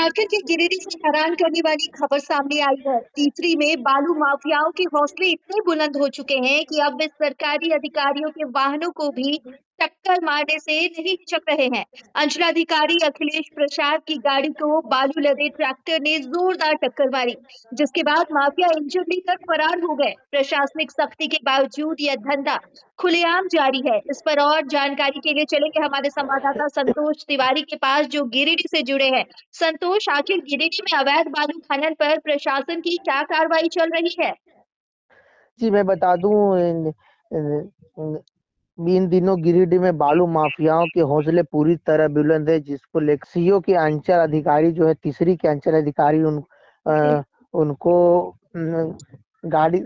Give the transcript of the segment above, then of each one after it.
झारखंड के गिरिडीह से हैरान करने वाली खबर सामने आई है। तीसरी में बालू माफियाओं के हौसले इतने बुलंद हो चुके हैं कि अब वे सरकारी अधिकारियों के वाहनों को भी टक्कर मारने से नहीं हिचक रहे हैं। अंचलाधिकारी अखिलेश प्रसाद की गाड़ी को बालू लदे ट्रैक्टर ने जोरदार टक्कर मारी, जिसके बाद माफिया इंजन लेकर फरार हो गए। प्रशासनिक सख्ती के बावजूद यह धंधा खुलेआम जारी है। इस पर और जानकारी के लिए चलेंगे हमारे संवाददाता संतोष तिवारी के पास, जो गिरिडीह से जुड़े हैं। संतोष, आखिर गिरिडीह में अवैध बालू खनन पर प्रशासन की क्या कार्रवाई चल रही है? जी, मैं बता दूँ इन दिनों गिरिडीह में बालू माफियाओं के हौसले पूरी तरह बुलंद है, जिसको लेकर सीओ के अंचल अधिकारी जो है, तीसरी के अंचल अधिकारी जी। उनको गाड़ी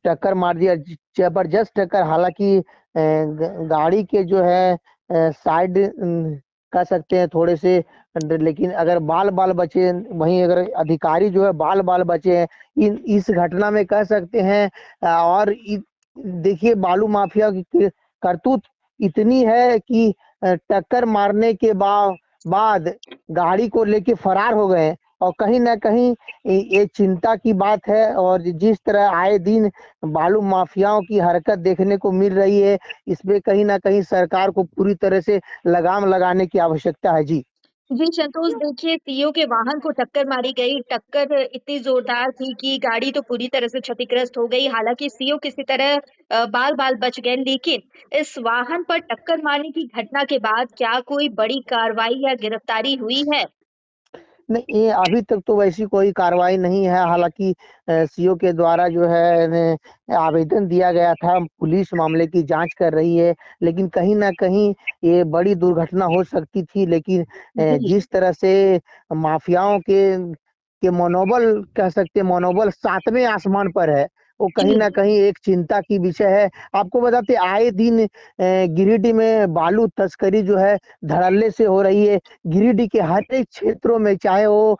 टक्कर मार दिया, जबरदस्त टक्कर। हालाँकि गाड़ी के जो है साइड कह सकते हैं थोड़े से, लेकिन अगर बाल-बाल बचे, वहीं अगर अधिकारी जो है बाल-बाल बचे हैं। इस घटना में कह सकते हैं और देखिए बालू माफिया की करतूत इतनी है कि टक्कर मारने के बाद गाड़ी को लेके फरार हो गए हैं। और कहीं न कहीं ये चिंता की बात है, और जिस तरह आए दिन बालू माफियाओं की हरकत देखने को मिल रही है, इसमें कहीं न कहीं सरकार को पूरी तरह से लगाम लगाने की आवश्यकता है। जी। जी संतोष, देखिए सीओ के वाहन को टक्कर मारी गई। टक्कर इतनी जोरदार थी कि गाड़ी तो पूरी तरह से क्षतिग्रस्त हो गई। हालांकि सीओ किसी तरह बाल-बाल बच गए, लेकिन इस वाहन पर टक्कर मारने की घटना के बाद क्या कोई बड़ी कार्रवाई या गिरफ्तारी हुई है? नहीं, ये अभी तक तो वैसी कोई कार्रवाई नहीं है। हालाँकि सीओ के द्वारा जो है आवेदन दिया गया था, पुलिस मामले की जाँच कर रही है, लेकिन कहीं न कहीं ये बड़ी दुर्घटना हो सकती थी। लेकिन जी। जिस तरह से माफियाओं के मनोबल कह सकते हैं, मनोबल 7वें आसमान पर है, वो कहीं जी। न कहीं एक चिंता की विषय है। आपको बताते आए दिन गिरिडीह में बालू तस्करी जो है धड़ल्ले से हो रही है। गिरिडीह के हर एक क्षेत्रों में, चाहे वो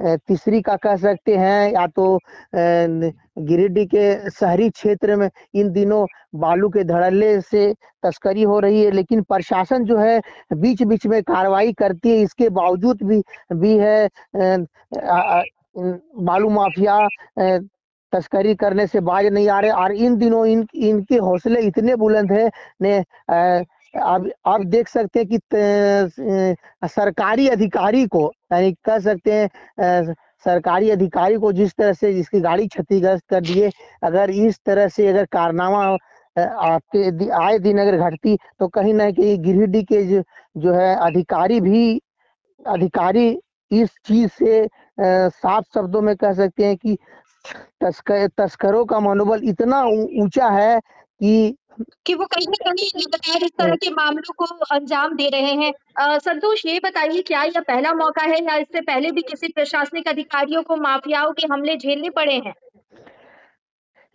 तीसरी का कह सकते हैं या तो गिरिडीह के शहरी क्षेत्र में, इन दिनों बालू के धड़ल्ले से तस्करी हो रही है। लेकिन प्रशासन जो है बीच-बीच में कार्रवाई करती है, इसके बावजूद भी है बालू माफिया तस्करी करने से बाज नहीं आ रहे। और इन दिनों इनके हौसले इतने बुलंद हैं ने अब आप देख सकते हैं कि सरकारी अधिकारी को, यानी कह सकते हैं सरकारी अधिकारी को जिस तरह से जिसकी गाड़ी क्षतिग्रस्त कर दिए, अगर इस तरह से अगर कारनामा आपके आए दिन अगर घटती, तो कहीं न कहीं गिरिडीह के जो है अधिकारी इस चीज़ से साफ शब्दों में कह सकते हैं कि तस्करों का मनोबल इतना ऊँचा है कि कि वो कहीं न कहीं लगातार इस तरह के मामलों को अंजाम दे रहे हैं। संतोष, ये बताइए, क्या यह पहला मौका है या इससे पहले भी किसी प्रशासनिक अधिकारियों को माफियाओं के हमले झेलने पड़े हैं?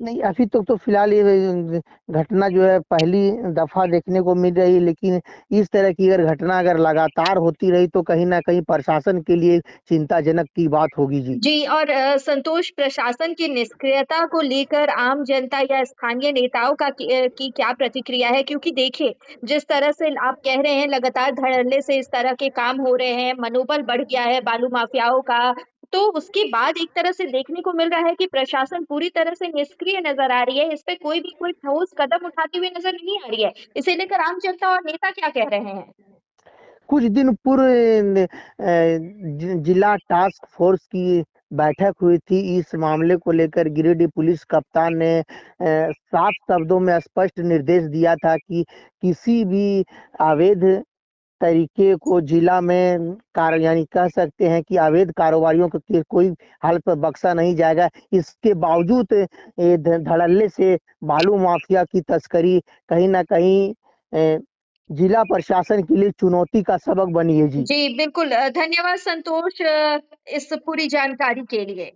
नहीं, अभी तक तो फिलहाल ये घटना जो है पहली दफ़ा देखने को मिल रही है। लेकिन इस तरह की अगर घटना अगर लगातार होती रही, तो कहीं न कहीं प्रशासन के लिए चिंताजनक की बात होगी। जी। जी, और संतोष, प्रशासन की निष्क्रियता को लेकर आम जनता या स्थानीय नेताओं की क्या प्रतिक्रिया है? क्योंकि देखिए, जिस तरह से आप कह रहे हैं लगातार धड़ल्ले से इस तरह के काम हो रहे हैं, मनोबल बढ़ गया है बालू माफियाओं का, तो उसके बाद एक तरह से देखने को मिल रहा है कि प्रशासन पूरी तरह से निष्क्रिय नज़र आ रही है। इस पे कोई ठोस कदम उठाती हुई नज़र नहीं आ रही है। इसे लेकर आम जनता और नेता क्या कह रहे हैं? कुछ दिन पूर्व जिला टास्क फोर्स की बैठक हुई थी। इस मामले को लेकर गिरिडीह पुलिस कप्तान ने साफ शब्दों में स्पष्ट निर्देश दिया था कि किसी भी अवैध तरीके को जिला में यानी कह सकते हैं कि अवैध कारोबारियों को कोई हाल पर बख्शा नहीं जाएगा। इसके बावजूद ये धड़ल्ले से बालू माफिया की तस्करी कहीं न कहीं जिला प्रशासन के लिए चुनौती का सबक बनी है। जी। जी, बिल्कुल। धन्यवाद संतोष, इस पूरी जानकारी के लिए।